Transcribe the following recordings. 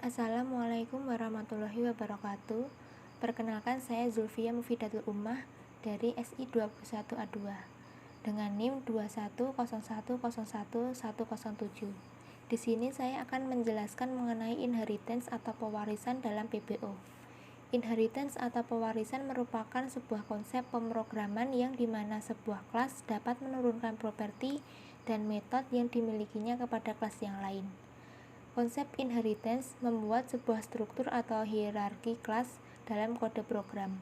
Assalamualaikum warahmatullahi wabarakatuh. Perkenalkan, saya Zulfia Mufidatul Ummah dari SI 21A2 dengan NIM 210101107. Di sini saya akan menjelaskan mengenai inheritance atau pewarisan dalam PBO. Inheritance atau pewarisan merupakan sebuah konsep pemrograman yang dimana sebuah kelas dapat menurunkan properti dan metode yang dimilikinya kepada kelas yang lain. Konsep inheritance membuat sebuah struktur atau hierarki kelas dalam kode program.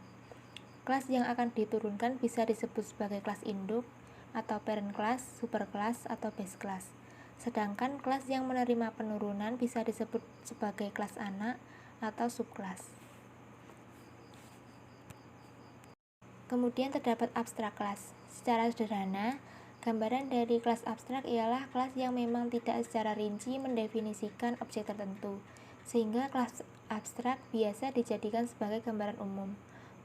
Kelas yang akan diturunkan bisa disebut sebagai kelas induk atau parent class, superclass, atau base class. Sedangkan kelas yang menerima penurunan bisa disebut sebagai kelas anak atau subclass. Kemudian terdapat abstrak kelas. Secara sederhana, gambaran dari kelas abstrak ialah kelas yang memang tidak secara rinci mendefinisikan objek tertentu, sehingga kelas abstrak biasa dijadikan sebagai gambaran umum.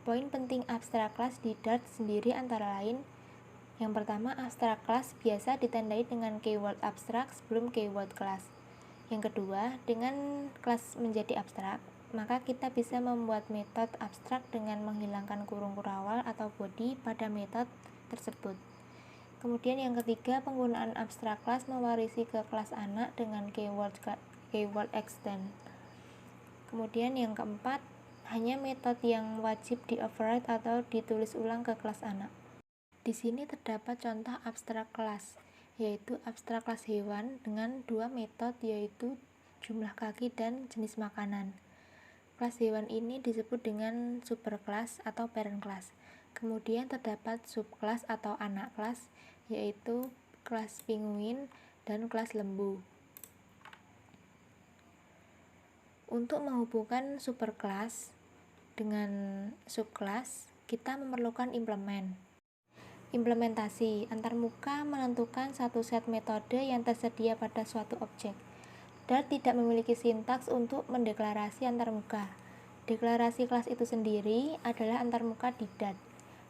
Poin penting abstrak kelas di Dart sendiri antara lain: yang pertama, abstrak kelas biasa ditandai dengan keyword abstrak sebelum keyword kelas. Yang kedua, dengan kelas menjadi abstrak, maka kita bisa membuat metode abstrak dengan menghilangkan kurung kurawal atau body pada metode tersebut. Kemudian yang ketiga, penggunaan abstrak kelas mewarisi ke kelas anak dengan keyword extend. Kemudian yang keempat, hanya metode yang wajib di-override atau ditulis ulang ke kelas anak. Di sini terdapat contoh abstrak kelas, yaitu abstrak kelas hewan dengan dua metode, yaitu jumlah kaki dan jenis makanan. Kelas hewan ini disebut dengan superclass atau parent class. Kemudian terdapat subclass atau anak kelas, yaitu kelas penguin dan kelas lembu. Untuk menghubungkan superclass dengan subclass, kita memerlukan implementasi antarmuka menentukan satu set metode yang tersedia pada suatu objek. Dart tidak memiliki sintaks untuk mendeklarasi antarmuka. Deklarasi kelas itu sendiri adalah antarmuka di Dart.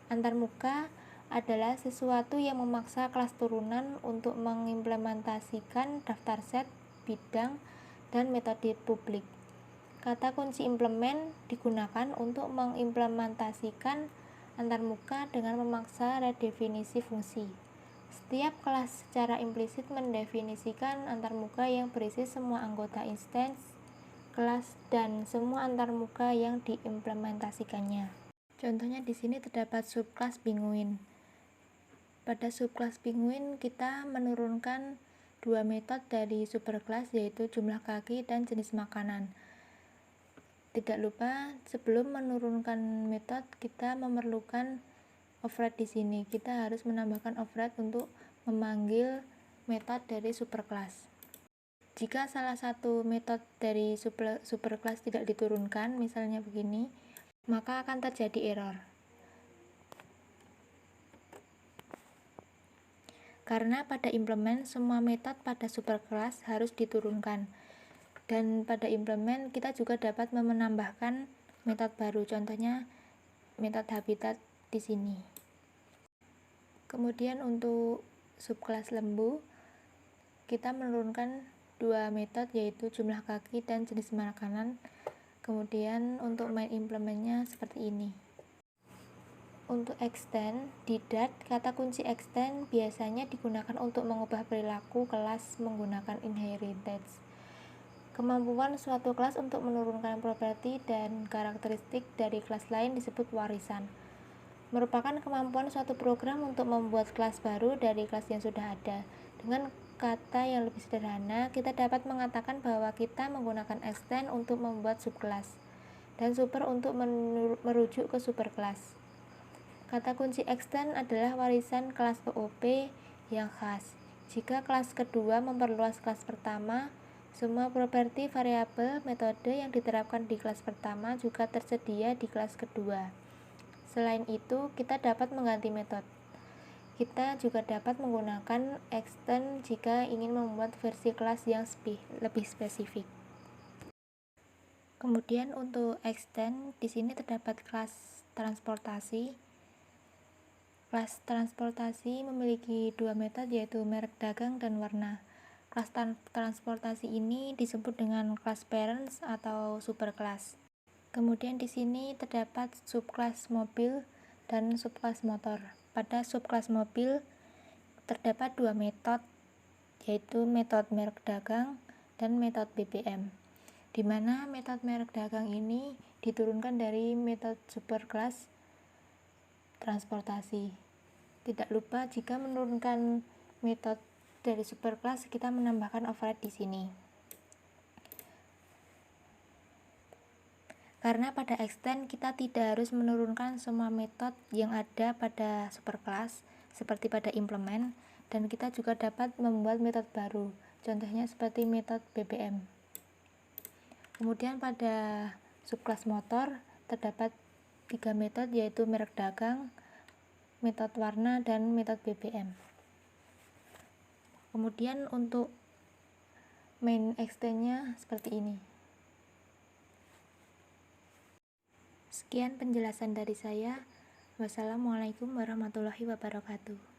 Antarmuka adalah sesuatu yang memaksa kelas turunan untuk mengimplementasikan daftar set, bidang, dan metode publik. Kata kunci implement digunakan untuk mengimplementasikan antarmuka dengan memaksa redefinisi fungsi. Setiap kelas secara implisit mendefinisikan antarmuka yang berisi semua anggota instance kelas dan semua antarmuka yang diimplementasikannya. Contohnya di sini terdapat subkelas penguin. Pada subkelas penguin kita menurunkan dua metode dari superkelas, yaitu jumlah kaki dan jenis makanan. Tidak lupa, sebelum menurunkan metode kita memerlukan override di sini. Kita harus menambahkan override untuk memanggil metode dari superclass. Jika salah satu metode dari superclass tidak diturunkan, misalnya begini, maka akan terjadi error. Karena pada implement semua metode pada superclass harus diturunkan. Dan pada implement kita juga dapat menambahkan metode baru, contohnya metode habitat di sini. Kemudian untuk subkelas lembu kita menurunkan dua metode, yaitu jumlah kaki dan jenis makanan. Kemudian untuk main implementnya seperti ini. Untuk extend di Dart, kata kunci extend biasanya digunakan untuk mengubah perilaku kelas menggunakan inheritance. Kemampuan suatu kelas untuk menurunkan properti dan karakteristik dari kelas lain disebut warisan. Merupakan kemampuan suatu program untuk membuat kelas baru dari kelas yang sudah ada. Dengan kata yang lebih sederhana, kita dapat mengatakan bahwa kita menggunakan extend untuk membuat subkelas dan super untuk merujuk ke superkelas. Kata kunci extend adalah warisan kelas OOP yang khas. Jika kelas kedua memperluas kelas pertama, semua properti variabel metode yang diterapkan di kelas pertama juga tersedia di kelas kedua. Selain itu, kita dapat mengganti metode. Kita juga dapat menggunakan extend jika ingin membuat versi kelas yang lebih spesifik. Kemudian untuk extend, di sini terdapat kelas transportasi. Kelas transportasi memiliki dua metode, yaitu merek dagang dan warna. Kelas transportasi ini disebut dengan kelas parents atau superkelas. Kemudian di sini terdapat subkelas mobil dan subkelas motor. Pada subkelas mobil terdapat dua metode, yaitu metode merek dagang dan metode BBM, di mana metode merek dagang ini diturunkan dari metode superkelas transportasi. Tidak lupa jika menurunkan metode dari superkelas, kita menambahkan override di sini. Karena pada extend kita tidak harus menurunkan semua metode yang ada pada superkelas seperti pada implement, dan kita juga dapat membuat metode baru. Contohnya seperti metode BBM. Kemudian pada subkelas motor terdapat 3 metode, yaitu merek dagang, metode warna, dan metode BBM. Kemudian untuk main extend-nya seperti ini. Sekian penjelasan dari saya. Wassalamualaikum warahmatullahi wabarakatuh.